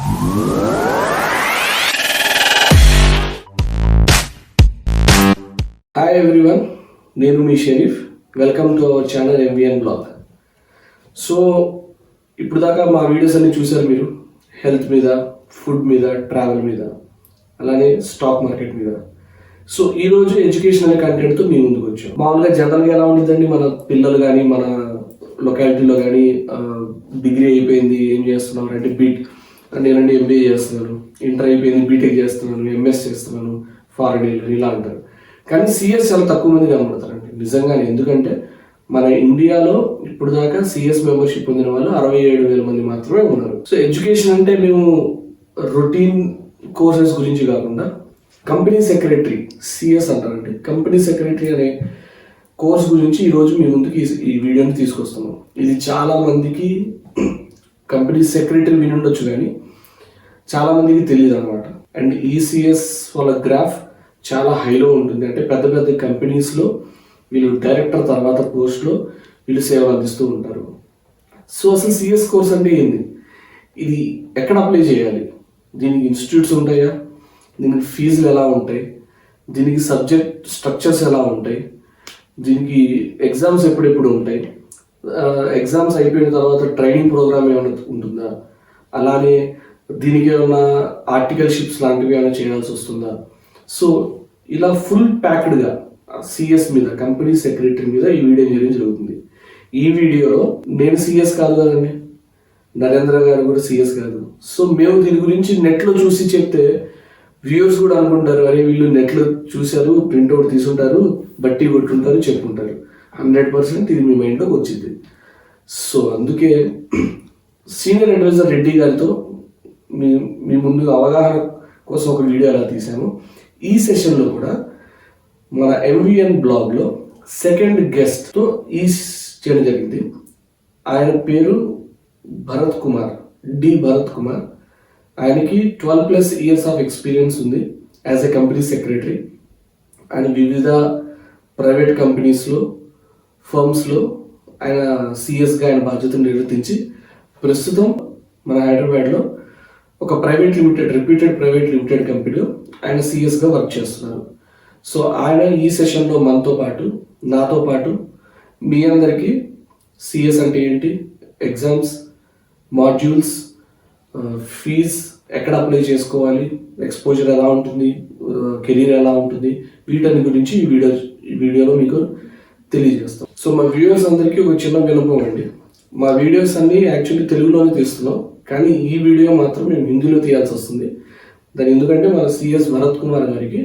Hi everyone, నేను మీ Sharif. Welcome to our channel MVN blog. So ఇప్పుడు దాకా మా వీడియోస్ అన్ని చూసారు మీరు. హెల్త్ మీద, ఫుడ్ మీద, ట్రావెల్ మీద, అలానే స్టాక్ మార్కెట్ మీద. సో ఈరోజు ఎడ్యుకేషన్ అనే కంటెంట్తో మీ ముందుకు వచ్చాం. మామూలుగా జనరల్గా ఎలా ఉంటుందండి, మన పిల్లలు కానీ మన లొకాలిటీలో కానీ డిగ్రీ అయిపోయింది, ఏం చేస్తున్నారు అంటే నేనంటే MBA చేస్తున్నాను, ఇంటర్ అయిపోయింది, బీటెక్ చేస్తున్నాను, MS చేస్తున్నాను, ఫారెన్ వెళ్ళాను, ఇలా అంటారు. కానీ CS చాలా తక్కువ మంది కనబడతారండి నిజంగానే. ఎందుకంటే మన ఇండియాలో ఇప్పుడు దాకా CS మెంబర్షిప్ పొందిన వాళ్ళు 67,000 మంది మాత్రమే ఉన్నారు. సో ఎడ్యుకేషన్ అంటే మేము రొటీన్ కోర్సెస్ గురించి కాకుండా కంపెనీ సెక్రటరీ, CS అంటారండి, కంపెనీ సెక్రటరీ అనే కోర్స్ గురించి ఈరోజు మీ ముందుకి ఈ వీడియోని తీసుకొస్తున్నాం. ఇది చాలా మందికి కంపెనీ సెక్రటరీ విని ఉండొచ్చు కానీ చాలా మందికి తెలియదు అనమాట. అండ్ ఈ CS వాళ్ళ గ్రాఫ్ చాలా హైలో ఉంటుంది. అంటే పెద్ద పెద్ద కంపెనీస్లో వీళ్ళు డైరెక్టర్ తర్వాత పోస్ట్లో వీళ్ళు సేవలు అందిస్తూ ఉంటారు. సో అసలు CS కోర్స్ అంటే ఏంది, ఇది ఎక్కడ అప్లై చేయాలి, దీనికి ఇన్స్టిట్యూట్స్ ఉంటాయా, దీనికి ఫీజులు ఎలా ఉంటాయి, దీనికి సబ్జెక్ట్ స్ట్రక్చర్స్ ఎలా ఉంటాయి, దీనికి ఎగ్జామ్స్ ఎప్పుడెప్పుడు ఉంటాయి, ఎగ్జామ్స్ అయిపోయిన తర్వాత ట్రైనింగ్ ప్రోగ్రామ్ ఏమైనా ఉంటుందా, అలానే దీనికి ఏమైనా ఆర్టికల్షిప్స్ లాంటివి ఏమైనా చేయాల్సి వస్తుందా. సో ఇలా ఫుల్ ప్యాక్డ్గా CS మీద, కంపెనీ సెక్రటరీ మీద ఈ వీడియో చేయడం జరుగుతుంది. ఈ వీడియోలో నేను CS కాదు కదండి, నరేంద్ర గారు కూడా CS కాదు. సో మేము దీని గురించి నెట్లో చూసి చెప్తే వ్యూవర్స్ కూడా అనుకుంటారు, అరే వీళ్ళు నెట్లో చూశారు, ప్రింట్అవుట్ తీసుకుంటారు, బట్టి కొట్టుంటారు, చెప్పుకుంటారు. 100% ఇది మీ మైండ్లోకి వచ్చింది. సో అందుకే సీనియర్ అడ్వైజర్ రెడ్డి గారితో మీ ముందు అవగాహన కోసం ఒక వీడియో అలా తీసాము. ఈ సెషన్లో కూడా మన MVN బ్లాగ్లో సెకండ్ గెస్ట్తో ఈ చేయడం జరిగింది. ఆయన పేరు భరత్ కుమార్, భరత్ కుమార్. ఆయనకి 12+ ఇయర్స్ ఆఫ్ ఎక్స్పీరియన్స్ ఉంది యాజ్ ఎ కంపెనీ సెక్రటరీ. ఆయన వివిధ ప్రైవేట్ కంపెనీస్లో, ఫర్మ్స్లో ఆయన CSగా ఆయన బాధ్యతను నిర్వర్తించి ప్రస్తుతం మన హైదరాబాద్లో ఒక రిపీటెడ్ ప్రైవేట్ లిమిటెడ్ కంపెనీలో ఆయన CSగా వర్క్ చేస్తున్నారు. సో ఆయన ఈ సెషన్లో మనతో పాటు, నాతో పాటు మీ అందరికీ CS అంటే ఏంటి, ఎగ్జామ్స్, మాడ్యూల్స్, ఫీజ్ ఎక్కడ అప్లై చేసుకోవాలి, ఎక్స్పోజర్ ఎలా ఉంటుంది, కెరీర్ ఎలా ఉంటుంది, వీటన్ని గురించి ఈ వీడియోలో మీకు తెలియజేస్తాం. సో మా వ్యూవర్స్ అందరికీ ఒక చిన్న విన్నపం అండి, మా వీడియోస్ అన్నీ యాక్చువల్లీ తెలుగులోనే తీస్తున్నాం, కానీ ఈ వీడియో మాత్రం మేము హిందీలో తీయాల్సి వస్తుంది. దాని ఎందుకంటే మన CS భరత్ కుమార్ గారికి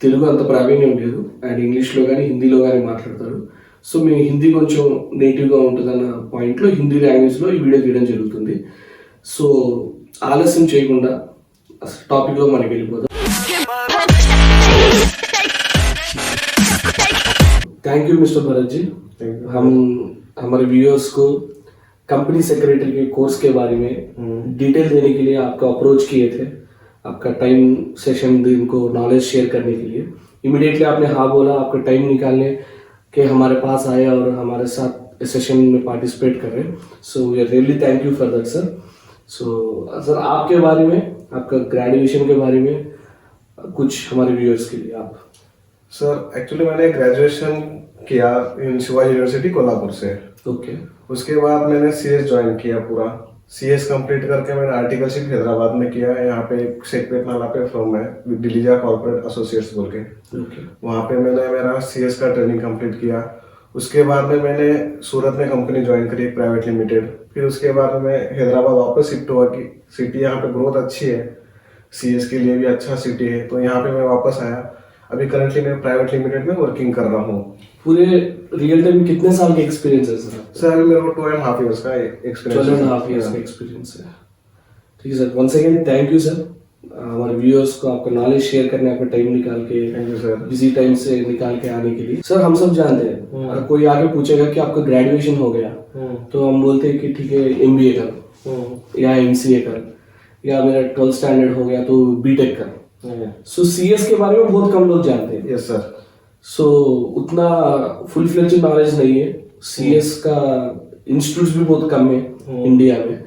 తెలుగు అంత ప్రావీణ్యం లేదు, ఆయన ఇంగ్లీష్లో కానీ హిందీలో కానీ మాట్లాడతారు. సో మేము హిందీ కొంచెం నేటివ్గా ఉంటుందన్న పాయింట్లో హిందీ లాంగ్వేజ్లో ఈ వీడియో తీయడం జరుగుతుంది. సో ఆలస్యం చేయకుండా అసలు టాపిక్లో మనకి వెళ్ళిపోదాం. Thank you mister Bharat ji. हम हमारे व्यूअर्स को कंपनी सेक्रेटरी के कोर्स के बारे में डिटेल देने के लिए आपको अप्रोच किए थे, आपका टाइम सेशन इनको नॉलेज शेयर करने के लिए. इमीडिएटली आपने हाँ बोला, आपका टाइम निकालने के हमारे पास आए और हमारे साथ सेशन में पार्टिसिपेट कर रहे हैं. So we are really thank you for that sir. So sir आपके बारे में, आपका ग्रेजुएशन के बारे में कुछ हमारे व्यूअर्स के लिए आप. सर एक्चुअली मैंने ग्रेजुएशन किया इन शिवाजी यूनिवर्सिटी कोल्हापुर से. ओके. उसके बाद मैंने CS ज्वाइन किया. पूरा CS कंप्लीट करके मैंने आर्टिकलशिप हैदराबाद में किया. यहाँ पे शेखपेट नाला पे फर्म है, डिलीजा कॉर्पोरेट एसोसिएट्स बोल के. वहाँ पे मैंने मेरा CS का ट्रेनिंग कंप्लीट किया. उसके बाद में मैंने सूरत में कंपनी ज्वाइन करी, प्राइवेट लिमिटेड. फिर उसके बाद में हैदराबाद वापस शिफ्ट हुआ कि सिटी यहाँ पे ग्रोथ अच्छी है, CS के लिए भी अच्छा सिटी है, तो यहाँ पे मैं वापस आया. अभी करंटली मैं प्राइवेट लिमिटेड में वर्किंग कर रहा हूँ. पूरे रियल टाइम कितने साल का एक्सपीरियंस है सर? सर अभी मेरे को 2.5 इयर्स का एक्सपीरियंस. 2.5 इयर्स का एक्सपीरियंस है. ठीक है sir, once again thank you sir, हमारे व्यूअर्स को आपका नॉलेज शेयर करने, आपका टाइम निकाल के, thank you sir, busy time से निकाल के आने के लिए. सर हम सब जानते हैं, अगर कोई आगे पूछेगा कि आपका ग्रेजुएशन हो गया तो हम बोलते हैं कि ठीक है MBA कर या MCA कर, या मेरा 12th स्टैंडर्ड हो गया तो BTech कर. सो CS के बारे में बहुत कम लोग जानते हैं. Yes sir. सो उतना फुल फ्लेज नॉलेज नहीं है. CS का इंस्टीट्यूट्स भी बहुत कम है इंडिया में.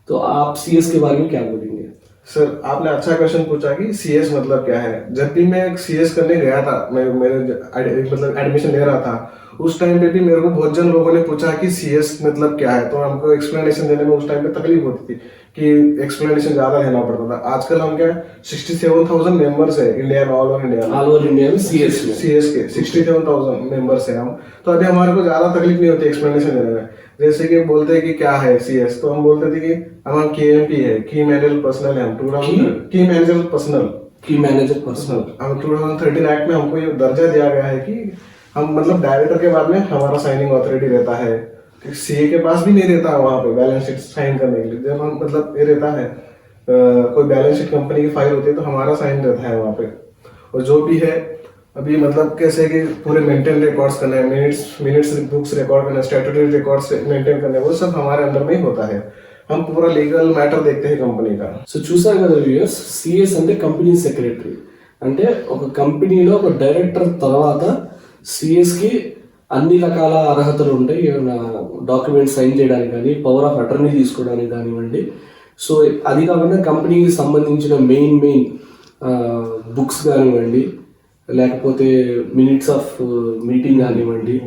तो आप CS के बारे में क्या बोलेंगे? सर आपने अच्छा क्वेश्चन पूछा कि सीएस मतलब क्या है। जब भी मैं सीएस करने गया था, मैं मेरे मतलब एडमिशन ले रहा था, उस टाइम पे भी मेरे को बहुत जन लोगों ने पूछा कि सीएस मतलब क्या है, तो हमको एक्सप्लेनेशन देने में उस टाइम पे तकलीफ होती थी कि एक्सप्लेनेशन ज्यादा लेना पड़ता था। आजकल हम क्या 67,000 मेंबर्स है इंडिया में, ऑल ओवर इंडिया में, ऑल ओवर इंडिया में सीएस में सीएस के 67,000 मेंबर्स है हम। तो अभी हमारे को ज्यादा तकलीफ नहीं होती एक्सप्लेनेशन देने में। जैसे कि बोलते हैं कि क्या है सीएस, तो हम बोलते थे कि हम KMP है, की मैनेजर पर्सनल है, हम की मैनेजर पर्सनल, की मैनेजर पर्सनल। हम 2013 एक्ट में हमको ये दर्जा दिया गया है कि हम मतलब डायरेक्टर के बाद में हमारा साइनिंग ऑथोरिटी रहता है। सीए के पास भी नहीं रहता वहाँ पे बैलेंस शीट साइन करने के लिए। जब हम मतलब ये रहता है कोई बैलेंस शीट कंपनी की फाइल होती है तो हमारा साइन रहता है वहाँ पे। और जो भी है अभी मतलब कैसे कि पूरे मेंटेन रिकॉर्ड्स करना है, मिनट्स बुक्स रिकॉर्ड करना है, स्टैट्यूटरी रिकॉर्ड्स मेंटेन करना है, वो सब हमारे अंडर में ही होता है। हम पूरा लीगल मैटर देखते हैं కంపెనీ का। సో చూసారు కదా వ్యూయర్స్, సిఎస్ అంటే కంపెనీ సెక్రటరీ. అంటే ఒక కంపెనీలో ఒక డైరెక్టర్ తర్వాత సిఎస్కి అన్ని రకాల అర్హతలు ఉంటాయి. ఏమైనా డాక్యుమెంట్ సైన్ చేయడానికి కానీ, పవర్ ఆఫ్ అటర్నీ తీసుకోవడానికి కానివ్వండి. సో అది కాకుండా కంపెనీకి సంబంధించిన మెయిన్ బుక్స్ కానివ్వండి, లేకపోతే మినిట్స్ ఆఫ్ మీటింగ్ కానివ్వండి,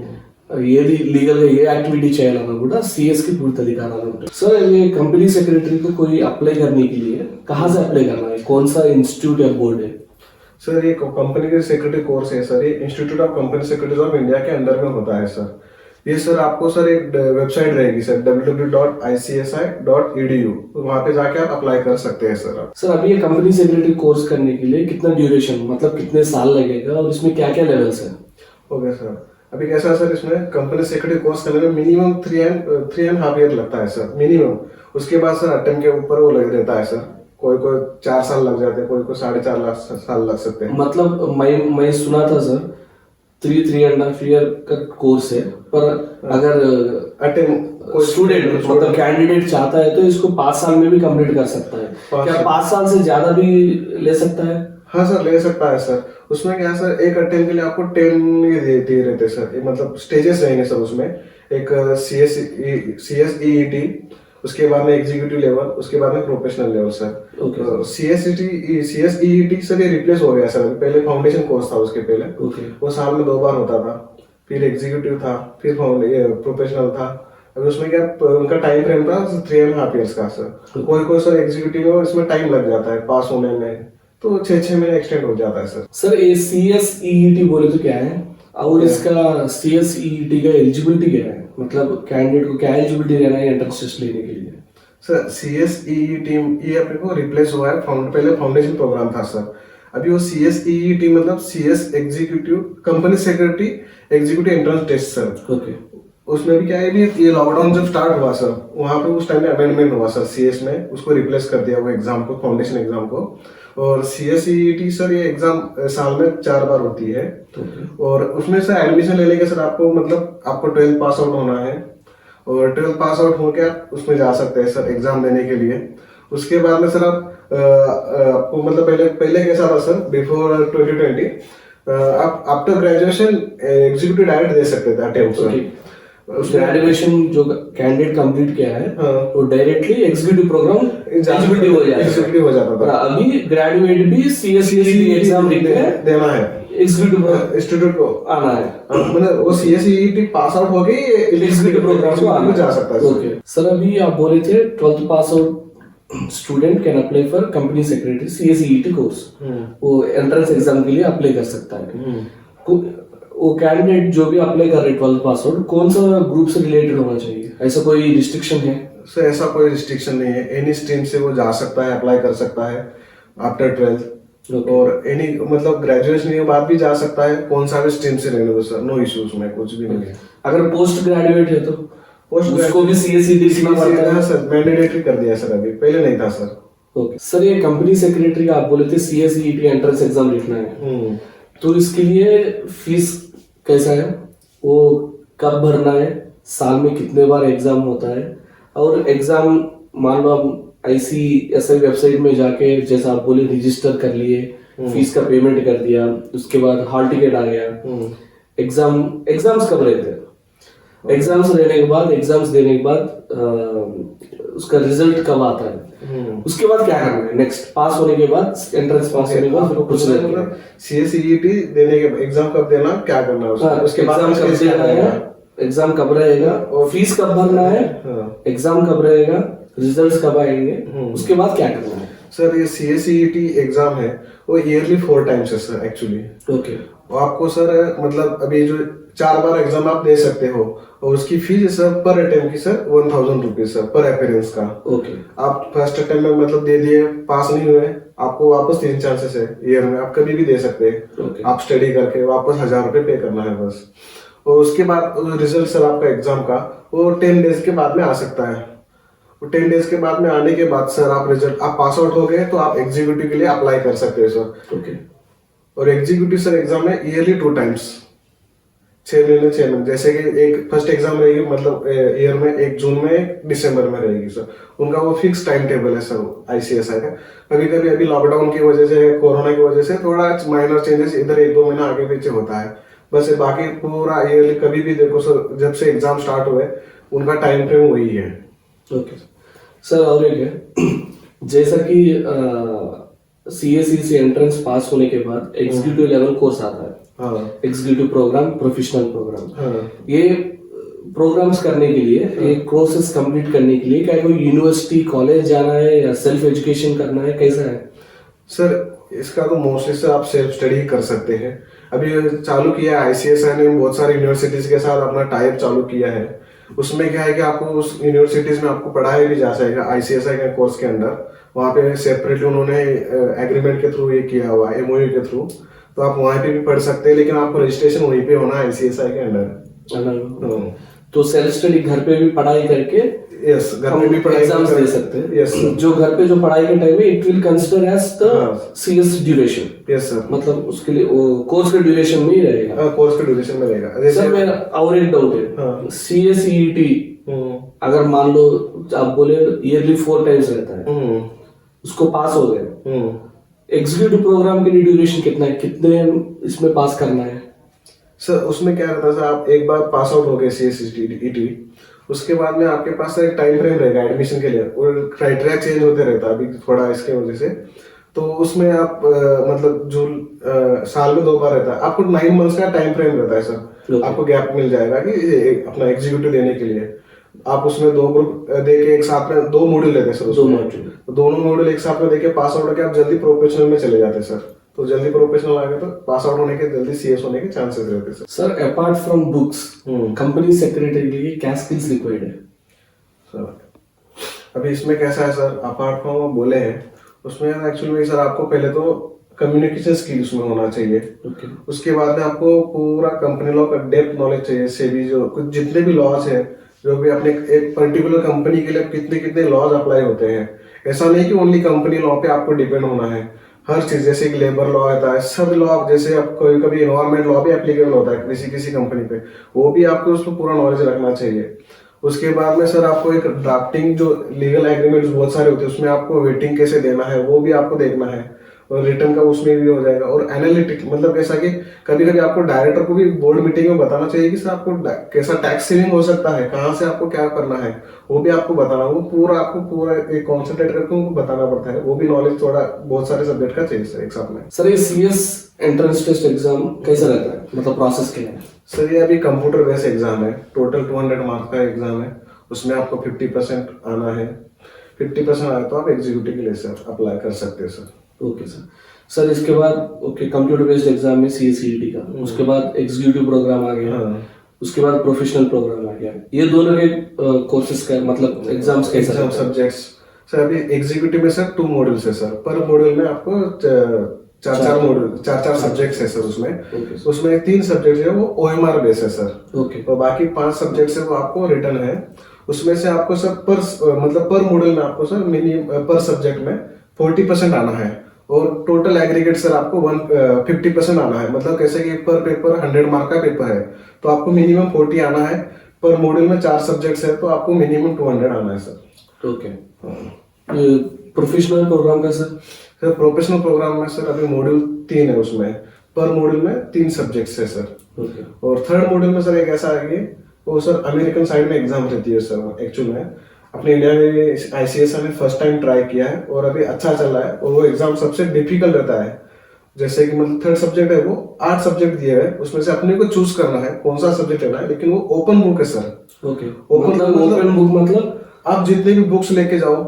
ఏది लीगल గా ఏ एक्टिविटी చేయాలన్నా కూడా सीएस की पूरी अधिकाराలు ఉంటాయి. सर ये कंपनी सेक्रेटरी को कोई अप्लाई करने के लिए कहाँ से अप्लाई करना है, कौन सा इंस्टीट्यूट या बोर्ड है? सर ये कंपनी के सेक्रेटरी कोर्स है सर, ये institute of company secretaries of India के अंडर में होता है सर। ये सर आपको सर एक वेबसाइट रहेगी सर www.icsi.edu, वहाँ पे जाके आप अप्लाई कर सकते हैं सर। सर अभी ये कंपनी सेक्रेटरी कोर्स करने के लिए कितना ड्यूरेशन, मतलब कितने साल लगेगा और इसमें क्या क्या लेवल्स है? ओके सर, अभी कैसा है सर, इसमें कंपनी सेक्रेटरी कोर्स करने में मिनिमम 3.5 ईयर लगता है सर मिनिमम। उसके बाद सर अटेम्प्ट के ऊपर वो लग रहता है सर, कोई 4 साल लग जाते हैं, कोई 4.5 साल लग सकते हैं। मतलब मैं सुना था सर 3.5 ईयर का कोर्स है, पर अगर कोई स्टूडेंट मतलब कैंडिडेट चाहता है तो इसको 5 साल में भी कंप्लीट कर सकता है। क्या 5 साल से ज्यादा भी ले सकता है? हाँ सर ले सकता है सर। उसमें क्या है सर, एक अटेम्प्ट के लिए आपको 10 दिए रहते सर, मतलब स्टेजेस रहेंगे सर उसमें। एक CSEET, उसके बाद में एग्जीक्यूटिव लेवल, उसके बाद में professional level sir. CSEET sir ये रिप्लेस हो गया सर, पहले फाउंडेशन कोर्स था उसके पहले, वो साल में 2 बार होता था, फिर एग्जीक्यूटिव था, फिर प्रोफेशनल था। अभी उसमें क्या उनका टाइम फ्रेम था 3.5 ईयर्स का सर। कोई सर एग्जीक्यूटिव में इसमें टाइम लग जाता है पास होने में, तो 6 महीने एक्सटेंड हो जाता है सर। सर ये CSEET बोले तो क्या है, और इसका CSEET का एलिजिबिलिटी क्या है, मतलब कैंडिडेट को क्या एलिजिबिलिटी रहना है एंट्रेंस टेस्ट लेने के लिए? सर CSEET ये अपने को रिप्लेस हुआ है, पहले फाउंडेशन प्रोग्राम था सर। अभी वो CSEET मतलब CS executive company secretary executive entrance test sir. Okay, उसमें भी क्या है भी, ये लॉकडाउन जब स्टार्ट हुआ सर, वहाँ पे उस टाइम में अमेंडमेंट हुआ सर CS में, उसको रिप्लेस कर दिया वो एग्जाम को, फाउंडेशन एग्जाम को। और CSEET सर ये एग्जाम साल में 4 बार होती है। और उसमें सर एडमिशन लेने के सर आपको मतलब आपको 12th पास आउट होना है, और 12th पास आउट होकर आप उसमें जा सकते हैं सर एग्जाम देने के लिए। उसके बाद में सर आपको मतलब पहले कैसा था सर, बिफोर 2020 आप आफ्टर ग्रेजुएशन एग्जीक्यूटिव डायरेक्ट दे सकते थे अटेम्प्ट सर। ग्रेजुएशन जो कैंडिडेट कंप्लीट किया है वो डायरेक्टली एग्जीक्यूटिव प्रोग्राम एलिजिबिलिटी हो जाता था। अभी ग्रेजुएट भी CSEET एग्जाम देना है, इंस्टीट्यूट को आना है, मतलब वो CSEET पास आउट हो गई एग्जीक्यूटिव प्रोग्राम को आना जा सकता है। ओके सर, अभी आप बोले थे 12th pass out student can apply for company secretary CSEET course, वो एंट्रेंस एग्जाम के लिए अप्लाई कर सकता है। वो कैंडिडेट जो भी अप्लाई कर रहे 12th पास आउट कौन सा ग्रुप से रिलेटेड होना चाहिए, ऐसा कोई रिस्ट्रिक्शन है? सर ऐसा कोई रिस्ट्रिक्शन नहीं है, एनी स्ट्रीम से वो जा सकता है, अप्लाई कर सकता है आफ्टर 12th। और एनी मतलब ग्रेजुएशन के बाद भी जा सकता है, कौन सा भी स्ट्रीम से रहने दो सर, नो इश्यूज में कुछ भी नहीं है। अगर पोस्ट ग्रेजुएट है तो उसको भी CSEET लिखना पड़ता है सर, मैंडेटरी कर दिया सर, अभी पहले नहीं था सर। ओके सर, ये कंपनी सेक्रेटरी आप बोले थे CSEET एंट्रेंस एग्जाम लिखना है, तो इसके लिए फीस कैसा है, वो कब भरना है, साल में कितने बार एग्जाम होता है, और एग्जाम मान लो आप ICSI वेबसाइट में जाके जैसा आप बोले रजिस्टर कर लिए, फीस का पेमेंट कर दिया, उसके बाद हॉल टिकट आ गया, एग्जाम्स कब रहते हैं? एग्जाम्स देने के बाद उसका रिजल्ट कब आता है, उसके बाद क्या करना है नेक्स्ट, पास होने के बाद, एंट्रेंस पास होने के बाद फिर कुछ नहीं करना है। मतलब CSEET देने के एग्जाम कब देना, क्या करना है उसको, हाँ, उसके बाद एग्जाम कब उसके देना है, एग्जाम कब रहेगा, और फीस कब भरना है, एग्जाम कब रहेगा, रिजल्ट्स कब आएंगे, उसके बाद क्या करना है। सर ये CSEET एग्जाम है वो ईयरली 4 टाइम्स है सर एक्चुअली। ओके, आपको सर मतलब अभी जो 4 बार एग्जाम आप दे सकते हो, और उसकी फीस है सर पर अटेम्प्ट की सर 1000 रुपीज सर पर अपीयरेंस का। ओके, आप फर्स्ट अटेम्प्ट में मतलब दे दिए, पास नहीं हुए, आपको वापस 3 चांसेस है ईयर में, आप कभी भी दे सकते हैं। ओके, आप स्टडी करके वापस 1000 रुपये पे करना है बस। और उसके बाद रिजल्ट सर आपका एग्जाम का वो 10 डेज के बाद में आ सकता है। वो 10 डेज के बाद में आने के बाद सर आप रिजल्ट, आप पास आउट हो गए तो आप एग्जीक्यूटिव के लिए अप्लाई कर सकते हो सर। ओके, और एग्जीक्यूटिव सर एग्जाम है ईयरली 2 टाइम्स, 6 महीने। जैसे कि एक फर्स्ट एग्जाम रहेगी मतलब ईयर में, एक जून में एक दिसंबर में रहेगी सर। उनका वो फिक्स टाइम टेबल है सर ICSI का। कभी कभी अभी लॉकडाउन की वजह से, कोरोना की वजह से थोड़ा माइनर चेंजेस इधर 1-2 महीना आगे पीछे होता है बस। बाकी पूरा ईयरली कभी भी देखो सर, जब से एग्जाम स्टार्ट हुए उनका टाइम फ्रेम वही है। ओके सर, और एक है जैसा कि CSE से एंट्रेंस पास होने के बाद एग्जीक्यूटिव लेवल कोर्स आता है, हाँ एग्जीक्यूटिव प्रोग्राम, प्रोफेशनल प्रोग्राम। हाँ ये प्रोग्राम्स करने के लिए, ये कोर्सेज कंप्लीट करने के लिए क्या कोई यूनिवर्सिटी, कॉलेज जाना है या सेल्फ एजुकेशन करना है, कैसा है सर? इसका तो मोस्टली सर आप सेल्फ स्टडी कर सकते हैं। अभी चालू किया है ICSI ने, बहुत सारी यूनिवर्सिटीज के साथ अपना टाइप चालू किया है। उसमें क्या है कि आपको उस यूनिवर्सिटीज में आपको पढ़ाया भी जा सकेगा ICSI के कोर्स के अंदर। वहाँ पे सेपरेटली उन्होंने एग्रीमेंट के थ्रू ये किया हुआ है, MOU के थ्रू, तो आप वहाँ पे भी पढ़ सकते हैं, लेकिन आपको रजिस्ट्रेशन वहीं पे होना है ICSI के अंडर। तो सेल्फ स्टडी घर पे भी पढ़ाई करके यस, घर पे भी पढ़ाई एग्जाम्स दे सकते हैं। यस, जो घर पे जो पढ़ाई के टाइम में it will consider as the CS duration. Yes sir, मतलब उसके लिए वो कोर्स के ड्यूरेशन में ही रहेगा। कोर्स के ड्यूरेशन में रहेगा। सर मेरा और एक डाउट है, CSEET अगर मान लो आप बोले ईयरली 4 टाइम्स रहता है, उसको पास हो गए, एग्जीक्यूटिव प्रोग्राम के लिए ड्यूरेशन कितना है, कितने इसमें पास करना है सर? उसमें क्या रहता है सर, आप एक बार पास आउट हो गए CSEET, उसके बाद में आपके पास एक टाइम फ्रेम रहेगा एडमिशन के लिए, और क्राइटेरिया चेंज होते रहता है अभी थोड़ा इसके वजह से। तो उसमें आप मतलब जून साल में 2 बार रहता है, आपको 9 मंथ्स का टाइम फ्रेम रहता है सर। आपको गैप मिल जाएगा कि अपना एग्जीक्यूटिव देने के लिए। आप उसमें 2 ग्रुप दे के एक साथ में 2 मॉड्यूल लेते हैं सर। 2 मॉड्यूल, तो दोनों मॉड्यूल एक साथ में देके पास आउट होकर आप जल्दी प्रोफेशनल में चले जाते हैं सर। तो जल्दी प्रोफेशनल आ गए तो पास आउट होने के, जल्दी CS होने के चांसेस रहते हैं sir. Apart from books, company secretary के लिए क्या स्किल्स रिक्वायर्ड है सर? अभी इसमें कैसा है सर, अपार्ट फ्रॉम बोले हैं उसमें एक्चुअली में सर आपको पहले तो कम्युनिकेशन स्किल उसमें होना चाहिए। उसके बाद में आपको पूरा कंपनी लॉ का डेप्थ नॉलेज चाहिए। सेबी जो कुछ जितने भी लॉज है, जो भी अपने एक पर्टिकुलर कंपनी के लिए कितने कितने लॉज अप्लाई होते हैं, ऐसा नहीं कि ओनली कंपनी लॉ पे आपको डिपेंड होना है। हर चीज, जैसे कि लेबर लॉ आता है, सब लॉ, जैसे आप कोई कभी एनवायरमेंट लॉ भी एप्लीकेबल होता है किसी किसी कंपनी पे, वो भी आपको उसमें पूरा नॉलेज रखना चाहिए। उसके बाद में सर आपको एक ड्राफ्टिंग, जो लीगल एग्रीमेंट्स बहुत सारे होते हैं, उसमें आपको वेटिंग कैसे देना है वो भी आपको देखना है, और रिटर्न का उसमें भी हो जाएगा। और एनालिटिक मतलब ऐसा कि कभी कभी आपको डायरेक्टर को भी बोर्ड मीटिंग में बताना चाहिए कि सर आपको कैसा टैक्स सेविंग हो सकता है, कहाँ से आपको क्या करना है, वो भी आपको बताना। वो पूरा आपको पूरा एक कॉन्सेंट्रेट करके उनको बताना पड़ता है। वो भी नॉलेज थोड़ा बहुत सारे सब्जेक्ट का चाहिए सर एक साथ में। सर ये CS एंट्रेंस टेस्ट एग्जाम कैसा रहता है, मतलब प्रोसेस क्या है सर? ये अभी कंप्यूटर बेस्ड एग्जाम है, टोटल 200 मार्क्स का एग्जाम है। उसमें आपको 50% आना है। 50% आया तो आप एग्जीक्यूटिव के लिए सर अप्लाई कर सकते हैं सर। Okay sir. सर इसके बाद कंप्यूटर बेस्ड एग्जाम में CSET का, उसके बाद एग्जीक्यूटिव प्रोग्राम आ गया, उसके बाद प्रोफेशनल प्रोग्राम आ गया। ये दोनों के कोर्सेज का मतलब एग्जाम्स कैसे एग्जाम सब्जेक्ट्स सर? अभी एग्जीक्यूटिव में सर 2 मॉड्यूल्स है सर। पर मॉड्यूल में आपको 4 सब्जेक्ट्स है सर। उसमें 3 सब्जेक्ट है वो OMR बेस है सर। और बाकी 5 सब्जेक्ट्स है वो आपको रिटर्न है। उसमें से आपको सर पर मॉड्यूल में आपको सर मिनिमम पर सब्जेक्ट में 40% आना है, और टोटल एग्रीगेट सर आपको 50% आना है। मतलब कैसे कि पर पेपर 100 मार्क का पेपर है, तो आपको मिनिमम 40 आना है। पर मॉड्यूल में 4 सब्जेक्ट्स है, तो आपको मिनिमम 200 आना है सर। ओके। प्रोफेशनल प्रोग्राम का सर? सर प्रोफेशनल प्रोग्राम में सर अभी मॉड्यूल 3 है। उसमें पर मॉड्यूल में 3 सब्जेक्ट्स है सर। और थर्ड मॉड्यूल में सर एक ऐसा है कि वो सर अमेरिकन साइड में एग्जाम रहती है सर। एक्चुअल में अपने इंडिया में आईसीएस में फर्स्ट टाइम ट्राई किया है और अभी अच्छा चल रहा है। और वो एग्जाम सबसे डिफिकल्ट रहता है, जैसे कि मतलब 3rd सब्जेक्ट है, वो 8 सब्जेक्ट दिए हुए, उसमें से अपने को चूज करना है कौन सा सब्जेक्ट लेना है, लेकिन वो ओपन बुक है सर। ओके, ओपन बुक मतलब आप जितने भी बुक्स लेके जाओ,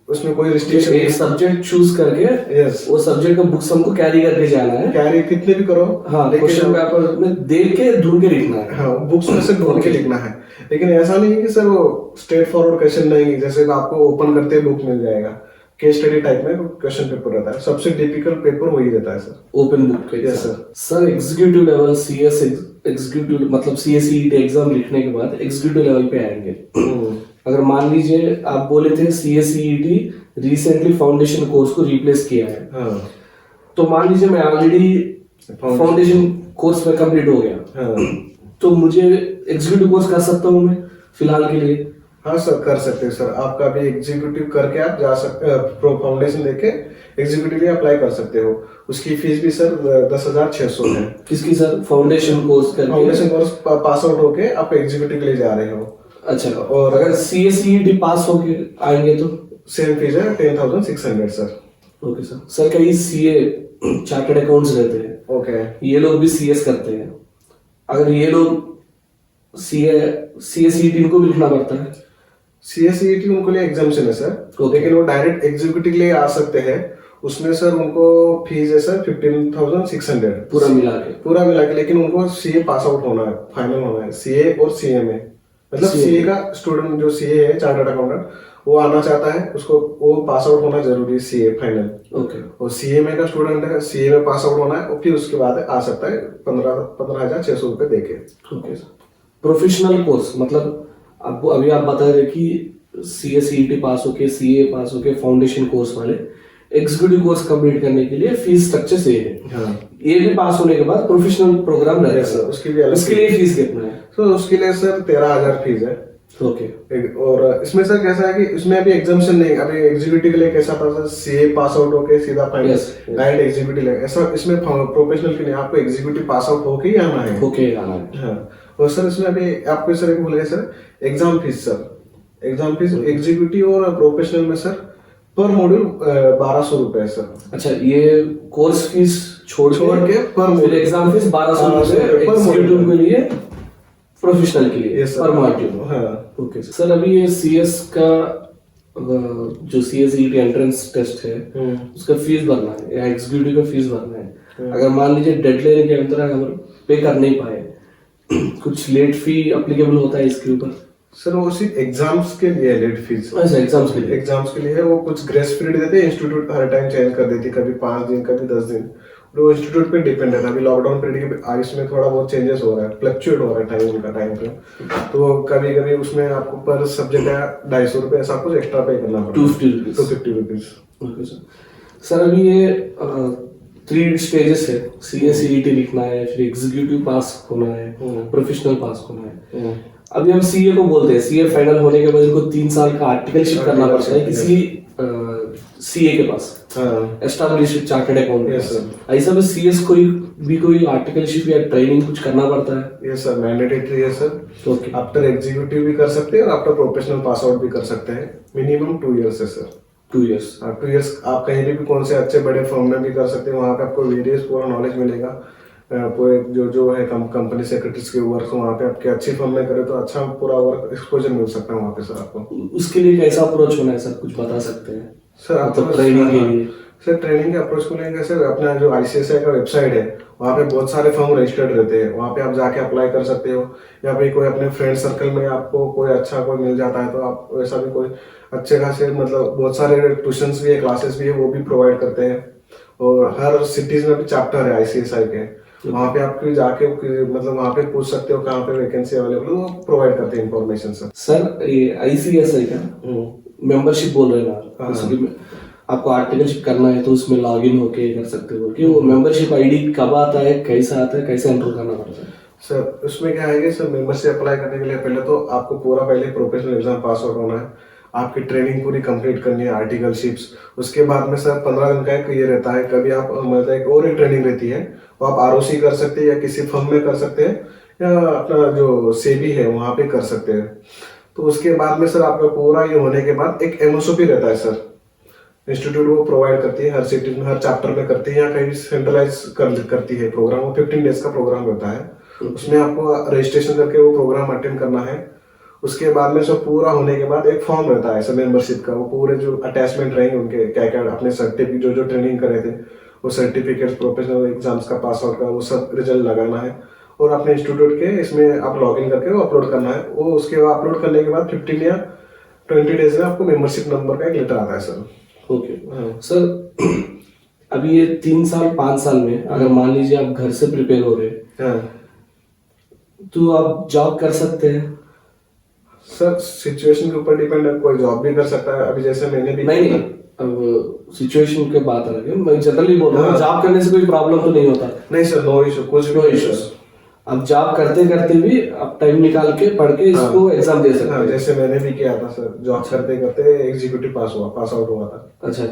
उसमें कोई रिस्ट्रिक्शन एक सब्जेक्ट चूज करके यस वो सब्जेक्ट का बुक्स हमको कैरी करके जाना है। कैरी कितने भी करो, हाँ, क्वेश्चन पेपर में देख के ढूंढ के लिखना है। हाँ, बुक्स में से ढूंढ के लिखना है। लेकिन ऐसा नहीं है कि सर वो स्ट्रेट फॉरवर्ड क्वेश्चन नहीं, जैसे आपको ओपन करते बुक मिल जाएगा, केस स्टडी टाइप में क्वेश्चन पेपर रहता है। सबसे डिफिकल्ट पेपर वही रहता है सर, ओपन बुक का। Yes sir. Sir executive level CS executive मतलब सीएसईटी एग्जाम लिखने के बाद एग्जीक्यूटिव लेवल पे आएंगे। अगर मान लीजिए आप बोले थे सीएसईटी रिसेंटली फाउंडेशन कोर्स को रिप्लेस किया है, हाँ, तो मान लीजिए मैं ऑलरेडी फाउंडेशन कोर्स में कंप्लीट हो गया, हाँ, तो मुझे एग्जीक्यूटिव कोर्स कर सकता हूँ मैं फिलहाल के लिए? हाँ सर, कर सकते हैं सर। आपका भी एग्जीक्यूटिव करके आप जा सकते, प्रो फाउंडेशन लेके एग्जीक्यूटिव लिए अप्लाई कर सकते हो। उसकी फीस भी सर 10,600 है। किसकी सर? फाउंडेशन कोर्स करके? फाउंडेशन कोर्स पास आउट होके आप एग्जीक्यूटिव के लिए जा रहे हो। अच्छा, और अगर सीएसईटी पास होके आएंगे तो सेम फीस है 10,600 सर। Okay sir. सर कई सीए चार्टर्ड अकाउंट्स रहते हैं, ओके, ये लोग भी सीएस करते हैं, अगर ये लोग सीएसईटी इनको भी लिखना पड़ता है? सीएसईटी उनको लिए एग्जामिशन है सर, Okay. लेकिन वो डायरेक्ट एग्जीक्यूटिव लिए आ सकते हैं। उसमें सर उनको फीस है सर 15,600 पूरा मिला के। लेकिन उनको सीए पास आउट होना है, फाइनल होना है सीए और सीएमए। मतलब सीए का स्टूडेंट जो सीए है चार्टर्ड अकाउंटेंट, वो आना चाहता है, उसको वो पास आउट होना जरूरी है सीए फाइनल। ओके। और सीएमए का स्टूडेंट है, सीए में पास आउट होना है और फिर उसके बाद आ सकता है 15,600 रुपए देके। Okay sir. प्रोफेशनल कोर्स मतलब आपको अभी आप बता रहे कि सीएसईटी पास होके, सीए पास होके, फाउंडेशन कोर्स वाले एग्जीक्यूटिव कोर्स कंप्लीट करने के लिए फीस स्ट्रक्चर से है। हाँ, ये भी पास होने के बाद प्रोफेशनल प्रोग्राम रहता सर, है, उसके लिए अलग उसके लिए फीस कितना है? तो उसके लिए सर 13,000 फीस है। ओके। और इसमें सर कैसा है कि इसमें अभी एग्जामिशन नहीं, अभी एग्जीक्यूटिव के लिए कैसा था सर, सीए पास आउट होके सीधा final Yes, yes. Direct executive ले, ऐसा इसमें प्रोफेशनल के लिए आपको एग्जीक्यूटिव पास आउट होके ही आना है। ओके, आना है। हाँ, और सर इसमें अभी आपको सर एक भूल गए sir, exam fees sir, exam fees executive और प्रोफेशनल में सर पर मॉड्यूल 1,200 रुपए सर। अच्छा, ये कोर्स फीस छोड़ के पर फिर एग्जाम फीस 1,200 रुपए एग्जीक्यूटिव के लिए, प्रोफेशनल के लिए Yes, sir. पर मॉड्यूल। हाँ, ओके सर। अभी ये सीएस का जो सीएसईटी एंट्रेंस टेस्ट है उसका फीस भरना है या एग्जीक्यूटिव का फीस भरना है। अगर मान लीजिए डेडलाइन के अंदर अगर पे कर नहीं पाए, कुछ लेट फी अप्लीकेबल होता है इसके ऊपर? सर वो सिर्फ एग्जाम्स के लिए लेट फीस। अच्छा, एग्जाम्स के लिए? एग्जाम्स के लिए है, वो कुछ ग्रेस पीरियड देते हैं, इंस्टीट्यूट हर टाइम चेंज कर देती है, कभी 5 दिन कभी 10 दिन, वो इंस्टीट्यूट पे डिपेंड है। अभी लॉकडाउन पीरियड के इसमें थोड़ा बहुत चेंजेस हो रहा है, फ्लक्चुएट हो रहा है टाइम, उनका टाइम पे, तो कभी कभी उसमें आपको पर सब्जेक्ट है 250 रुपए ऐसा कुछ एक्स्ट्रा पे करना पड़ता है, 250 रुपीज। Okay sir. सर अभी ये 3 स्टेजेस है, सीएसईटी लिखना है, फिर एग्जीक्यूटिव पास होना है, प्रोफेशनल पास होना है। अभी हम सीए को बोलते हैं, सीए फाइनल होने के बाद इनको 3 साल का आर्टिकलशिप करना पड़ता है किसी सीए के पास, एस्टैब्लिश्ड चार्टर्ड अकाउंटेंट। ऐसा भी सीएस कोई आर्टिकलशिप या ट्रेनिंग कुछ करना पड़ता है? यस सर, मैंडेटरी है सर। ओके। आफ्टर एग्जीक्यूटिव भी कर सकते हैं और आफ्टर प्रोफेशनल पास आउट भी कर सकते हैं। मिनिमम 2 इयर्स है सर। 2 इयर्स। 2 इयर्स आप कहीं भी कौन से अच्छे बड़े फर्म में भी कर सकते हैं, वहाँ पे आपको वेरियस पूरा नॉलेज मिलेगा। पूरे जो है कंपनी सेक्रेटरीज के वर्क वहाँ पे आपके अच्छी फर्म में करें तो अच्छा पूरा वर्क एक्सपोजर मिल सकता है वहाँ पे सर आपको। उसके लिए कैसा अप्रोच होना है सर, कुछ बता सकते हैं सर? आप ट्रेनिंग के लिए सर ट्रेनिंग के अप्रोच को लेंगे सर, अपना जो आईसीएसआई का वेबसाइट है वहाँ पे बहुत सारे फर्म रजिस्टर्ड रहते हैं, वहाँ पे आप जाके अप्लाई कर सकते हो। या फिर कोई अपने फ्रेंड सर्कल में आपको कोई अच्छा कोई मिल जाता है तो आप वैसा भी कोई अच्छे खासे, मतलब बहुत सारे ट्यूशंस भी है, क्लासेस भी है, वो भी प्रोवाइड करते हैं। और हर सिटीज में भी चैप्टर है आईसीएसआई के, वहाँ पे आप जाके मतलब वहाँ पे पूछ सकते हो कहाँ पे वैकेंसी अवेलेबल है, वो प्रोवाइड करते हैं इन्फॉर्मेशन सर। सर ये आईसीएसआई का मेंबरशिप बोल रहे हैं ना, उसकी आपको आर्टिकलशिप करना है तो उसमें लॉगिन होके कर सकते हो कि वो मेंबरशिप आईडी कब आता है, कैसा आता है, कैसे एंटर करना पड़ता है? सर उसमें क्या है कि सर मेंबरशिप अप्लाई करने के लिए पहले तो आपको पूरा पहले प्रोफेशनल एग्जाम पास आउट होना है, आपकी ट्रेनिंग पूरी कंप्लीट करनी है, आर्टिकलशिप्स। उसके बाद में सर 15 दिन का एक ये रहता है, कभी आप मतलब एक ट्रेनिंग रहती है, वो आप आरओसी कर सकते हैं या किसी फर्म में कर सकते हैं या अपना जो सेबी है वहाँ पे कर सकते हैं। तो उसके बाद में सर आपका पूरा ये होने के बाद एक एमओएसओपी रहता है सर, इंस्टीट्यूट वो प्रोवाइड करती है हर सिटी में, हर चैप्टर में करती है या कहीं सेंट्रलाइज करती है प्रोग्राम। वो 15 डेज का प्रोग्राम होता है, उसमें आपको रजिस्ट्रेशन करके वो प्रोग्राम अटेंड करना है। उसके बाद में सब पूरा होने के बाद एक फॉर्म रहता है सर मेंबरशिप का, वो पूरे जो अटैचमेंट रहेंगे उनके क्या क्या अपने सर्टिफिकेट जो जो ट्रेनिंग करे थे वो सर्टिफिकेट, प्रोफेशनल एग्जाम्स का पास आउट का वो सब रिजल्ट लगाना है और अपने इंस्टीट्यूट के इसमें आप लॉग इन करके वो अपलोड करना है। वो उसके बाद अपलोड करने के बाद 15 या 20 डेज में आपको मेंबरशिप नंबर का एक लेटर आता है सर। ओके सर, अभी ये 3 साल 5 साल में अगर मान लीजिए आप घर से प्रिपेयर हो रहे हैं तो आप जॉब कर सकते हैं? सर सिचुएशन के ऊपर डिपेंड है, कोई जॉब भी कर सकता है। अभी जैसे मैंने भी नहीं, अब सिचुएशन के बात अलग है, मैं जनरली बोल रहा हूँ। जॉब करने से कोई प्रॉब्लम तो नहीं होता? नहीं सर, नो इशू, कुछ भी इशू। अब जॉब करते करते भी आप टाइम निकाल के पढ़ के इसको एग्जाम दे सकते हैं। जैसे मैंने भी किया था सर, जॉब करते करते एग्जीक्यूटिव पास आउट हुआ था। अच्छा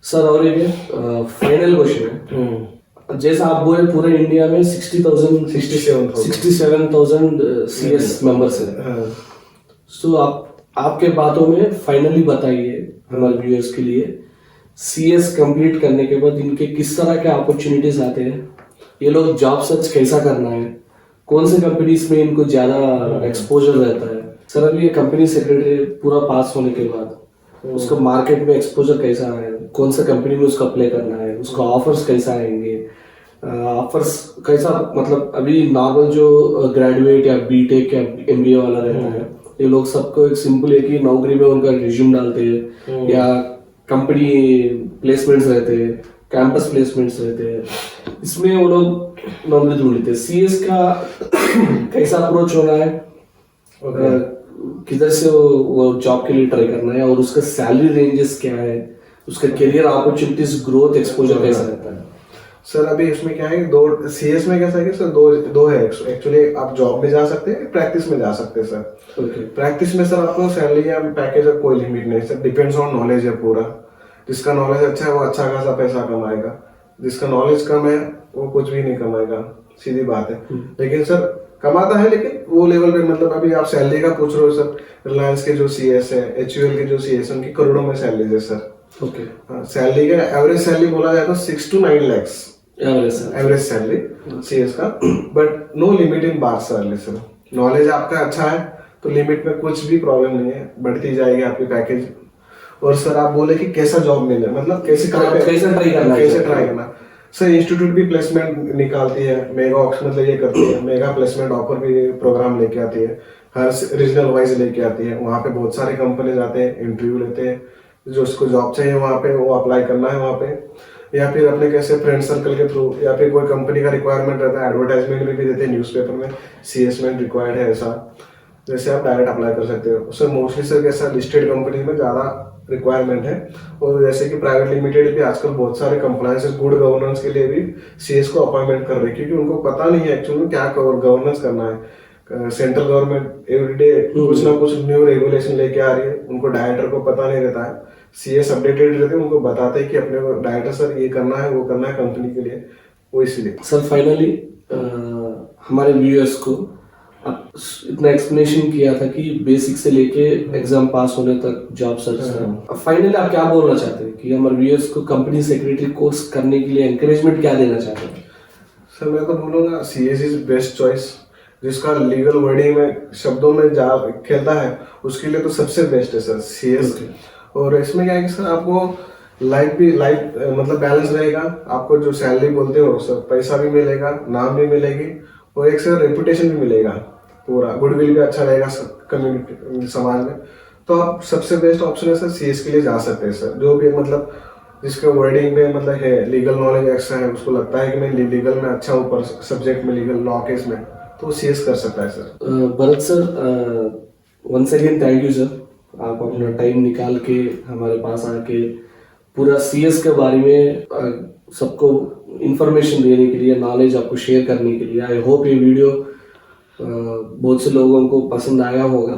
सर, और ये फाइनल क्वेश्चन है, जैसा आप बोले पूरे इंडिया में 67,000 CS मेंबर्स हैं। सो आपके बातों में फाइनली बताइए हमारे व्यूअर्स के लिए, CS कंप्लीट करने के बाद इनके किस तरह के अपॉर्चुनिटीज आते हैं, ये लोग जॉब सर्च कैसा करना है, कौन से कंपनीज में इनको ज्यादा एक्सपोजर रहता है। सर अभी ये कंपनी सेक्रेटरी पूरा पास होने के बाद उसका मार्केट में एक्सपोजर कैसा है, कौन सा कंपनी में उसका अप्लाई करना है, उसका ऑफर्स कैसा आएंगे, ऑफर्स कैसा, मतलब अभी नॉर्मल जो ग्रेजुएट या बीटेक या MBA वाला रहता है, ये लोग सबको एक सिंपल है कि नौकरी में उनका रिज्यूम डालते हैं या कंपनी प्लेसमेंट्स रहते हैं, कैंपस प्लेसमेंट्स रहते हैं, इसमें वो लोग नौकरी ढूंढ लेते हैं। CS का कैसा अप्रोच होना है, किधर से वो जॉब के लिए ट्राई करना है और उसका सैलरी रेंजेस क्या है, उसका करियर अपॉर्चुनिटीज, ग्रोथ, एक्सपोजर कैसा रहता है? सर अभी इसमें क्या है, दो CS में कैसा है कि सर दो है एक्चुअली। आप जॉब में जा सकते हैं, प्रैक्टिस में जा सकते हैं सर। प्रैक्टिस में सर आपको सैलरी या पैकेज का कोई लिमिट नहीं सर, डिपेंड्स ऑन नॉलेज है पूरा। जिसका नॉलेज अच्छा है वो अच्छा खासा पैसा कमाएगा, जिसका नॉलेज कम है वो कुछ भी नहीं कमाएगा, सीधी बात है। लेकिन सर कमाता है, लेकिन वो लेवल पे, मतलब अभी आप सैलरी का पूछ रहे हो सर, रिलायंस के जो CS है, HUL के जो CS है, उनकी करोड़ों में सैलरी है सर। ओके, सैलरी का एवरेज सैलरी बोला जाए तो 6 to 9 lakhs average salary CS का, बट नो लिमिट इन बार सैलरी सर। नॉलेज आपका अच्छा है तो लिमिट में कुछ भी प्रॉब्लम नहीं है, बढ़ती जाएगी आपकी पैकेज। और सर आप बोले कि कैसा जॉब मिले, मतलब कैसे ट्राई करना सर, इंस्टीट्यूट भी प्लेसमेंट निकालती है, मेगा ऑप्शन मतलब ये करती है, मेगा प्लेसमेंट ऑफर भी प्रोग्राम लेके आती है, हर रीजनल वाइज लेके आती है। वहाँ पे बहुत सारे कंपनी आते हैं, इंटरव्यू लेते हैं, जो उसको जॉब चाहिए वहाँ पे वो अप्लाई करना है वहाँ पे, या फिर अपने कैसे फ्रेंड सर्कल के थ्रू, या फिर कोई कंपनी का रिक्वायरमेंट रहता है, एडवर्टाइजमेंट में भी देते हैं न्यूज़पेपर में, CS में रिक्वायर्ड है ऐसा, जैसे आप डायरेक्ट अप्लाई कर सकते हो। सर मोस्टली सर कैसा लिस्टेड कंपनी में ज़्यादा रिक्वायरमेंट है, और जैसे कि प्राइवेट लिमिटेड भी आजकल बहुत सारे कंप्लायंस, गुड गवर्नेंस के लिए भी CS को अपॉइंटमेंट कर रही है, क्योंकि उनको पता नहीं है एक्चुअली क्या गवर्नेंस करना है। सेंट्रल गवर्नमेंट एवरीडे कुछ ना कुछ न्यू रेगुलेशन लेके आ रही है, उनको डायरेक्टर को पता नहीं रहता है। CS अपडेटेड रहते हैं, उनको बताते हैं कि अपने को डायरेक्टर सर ये करना है वो करना है कंपनी के लिए, वो इसलिए। सर फाइनली हमारे व्यूअर्स को आप इतना एक्सप्लेनेशन किया था कि बेसिक से लेके एग्जाम पास होने तक जॉब सर्च का, फाइनली आप क्या बोलना चाहते हैं कि हमारे व्यूअर्स को कंपनी सेक्रेटरी कोर्स करने के लिए एनकरेजमेंट क्या देना चाहते हैं? सर मैं तो बोलूँगा CS इज बेस्ट चॉइस। जिसका लीगल वर्डिंग में शब्दों में जा खेलता है उसके लिए तो सबसे बेस्ट है सर CS। और इसमें क्या है कि सर आपको लाइफ मतलब बैलेंस रहेगा, आपको जो सैलरी बोलते हो सर पैसा भी मिलेगा, नाम भी मिलेगी, और एक सर रेपुटेशन भी मिलेगा, पूरा गुडविल भी अच्छा रहेगा कम्युनिटी समाज में। तो आप सबसे बेस्ट ऑप्शन है सर CS के लिए जा सकते हैं सर। जो भी मतलब जिसके वर्डिंग में मतलब है लीगल नॉलेज एक्स्ट्रा है, उसको लगता है कि मैं लीगल में अच्छा हूँ, सब्जेक्ट में लीगल लॉ केस में, तो CS कर सकता है sir. Bharat sir once again thank you sir, आप अपना टाइम निकाल के हमारे पास आके पूरा CS के बारे में सबको इंफॉर्मेशन देने के लिए, नॉलेज आपको शेयर करने के लिए। आई होप ये वीडियो बहुत से लोगों को पसंद आया होगा,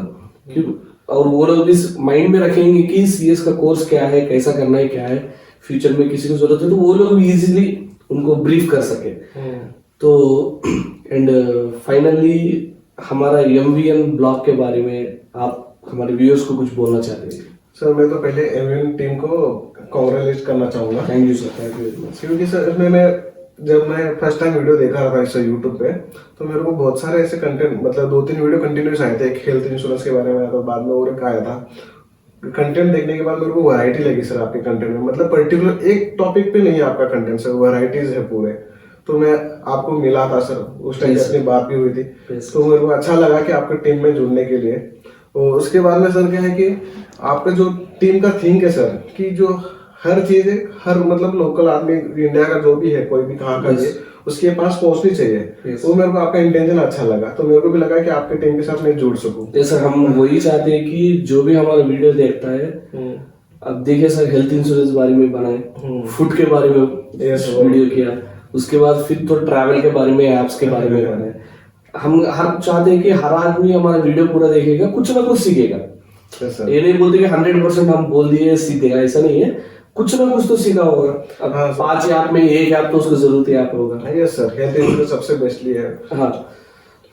और वो लोग इस माइंड में रखेंगे कि CS का कोर्स क्या है, कैसा करना है, क्या है, फ्यूचर में किसी को जरूरत है तो वो लोग इजीली उनको ब्रीफ कर सके। तो एंड फाइनली हमारा MVN ब्लॉग के बारे में आप हमारे व्यूअर्स को कुछ बोलना चाहते हैं? सर मैं तो पहले एमवीएन टीम को कॉन्ग्रेचुलेट करना चाहूँगा, thank you sir, thank you very much. क्योंकि सर इसमें जब मैं फर्स्ट टाइम वीडियो देखा रहा था इस यूट्यूब पे, तो मेरे को बहुत सारे ऐसे कंटेंट, मतलब 2-3 वीडियो कंटिन्यूस आए थे। एक हेल्थ इंश्योरेंस के बारे में आया था, बाद में और एक आया था। कंटेंट देखने के बाद मेरे को वैरायटी लगी सर आपके कंटेंट में, मतलब पर्टिकुलर एक टॉपिक पे नहीं है आपका कंटेंट सर, वैरायटीज है पूरे। तो मैं आपको मिला था सर, उस टाइम अपनी बात भी हुई थी, तो मेरे को अच्छा लगा कि आपके टीम में जुड़ने के लिए। और उसके बाद में सर क्या है कि आपका जो टीम का थिंक है सर, कि जो हर चीज है, हर मतलब लोकल आदमी इंडिया का जो भी है, कोई भी कहाँ का है, उसके पास पहुंचनी चाहिए। वो मेरे को आपका इंटेंशन अच्छा लगा, तो मेरे को भी लगा कि आपके टीम के साथ मैं जुड़ सकूं। सर हम वही चाहते हैं कि जो भी हमारा वीडियो देखता है, अब देखिए सर हेल्थ इंश्योरेंस बारे में बनाए, फूड के बारे में वीडियो किया, उसके बाद फिर तो ट्रैवल के बारे में, एप्स के बारे में बनाए। हम चाहते हैं कि हर आदमी हमारा वीडियो पूरा देखेगा, कुछ ना कुछ सीखेगा। ये नहीं बोलते कि 100% हम बोल दिए सीखेगा, ऐसा नहीं है, कुछ ना कुछ तो सीखा होगा। अब 5 ऐप में एक ऐप तो उसको जरूरत है, ऐप होगा। यस सर, हेल्थ इंश्योरेंस सबसे बेस्टली है। हाँ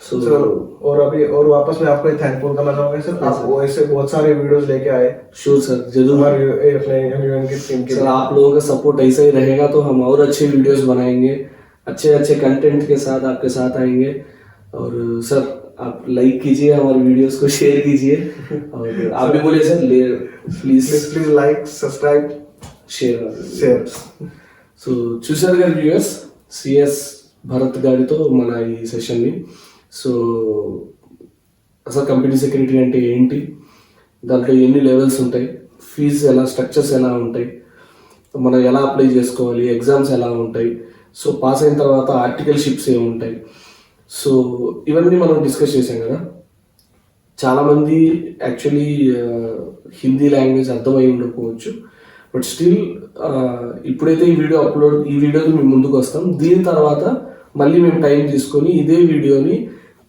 सर और अभी और वापस मैं आपको थैंकफुल करना चाहूंगा सर, आप ऐसे बहुत सारे वीडियोस लेके आए। श्योर सर, जरूर। हमारे अपने एमवीएन की टीम के सर आप लोगों का सपोर्ट ऐसा ही रहेगा तो हम और अच्छे वीडियोस बनाएंगे, अच्छे अच्छे कंटेंट के साथ आपके साथ आएंगे। और सर आप लाइक कीजिए हमारे वीडियोस को, शेयर कीजिए, और आप भी बोलिए sir, please like, subscribe, share. So చూశారు కదా వ్యూయర్స్, సిఎస్ భరత్ గారితో మన ఈ సెషన్ని. సో అసలు కంపెనీ సెక్యూరిటీ అంటే ఏంటి, దాంట్లో ఎన్ని లెవెల్స్ ఉంటాయి, ఫీజు ఎలా, స్ట్రక్చర్స్ ఎలా ఉంటాయి, మనం ఎలా అప్లై చేసుకోవాలి, ఎగ్జామ్స్ ఎలా ఉంటాయి, సో పాస్ అయిన తర్వాత ఆర్టికల్షిప్స్ ఏముంటాయి, సో ఇవన్నీ మనం డిస్కస్ చేసాం కదా. చాలామంది యాక్చువల్లీ హిందీ లాంగ్వేజ్ అర్థమై ఉండకపోవచ్చు, బట్ స్టిల్ ఇప్పుడైతే ఈ వీడియోకి మేము ముందుకు వస్తాం. దీని తర్వాత మళ్ళీ మేము టైం తీసుకొని ఇదే వీడియోని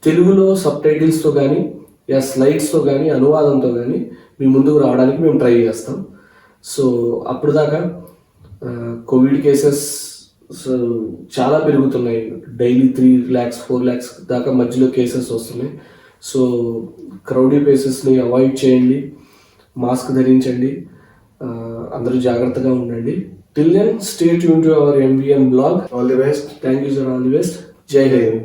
తెలుగులో సబ్ టైటిల్స్తో కానీ స్లైడ్స్తో కానీ అనువాదంతో కానీ మీ ముందుకు రావడానికి మేము ట్రై చేస్తాం. సో అప్పుడు దాకా కోవిడ్ కేసెస్ చాలా పెరుగుతున్నాయి, డైలీ 3 lakhs 4 lakhs దాకా మధ్యలో కేసెస్ వస్తున్నాయి. సో క్రౌడీ ప్లేసెస్ని అవాయిడ్ చేయండి, మాస్క్ ధరించండి, అందరూ జాగ్రత్తగా ఉండండి. Till then stay tune to our MVN blog. All the best. Thank you sir, all the best. జై హింద్.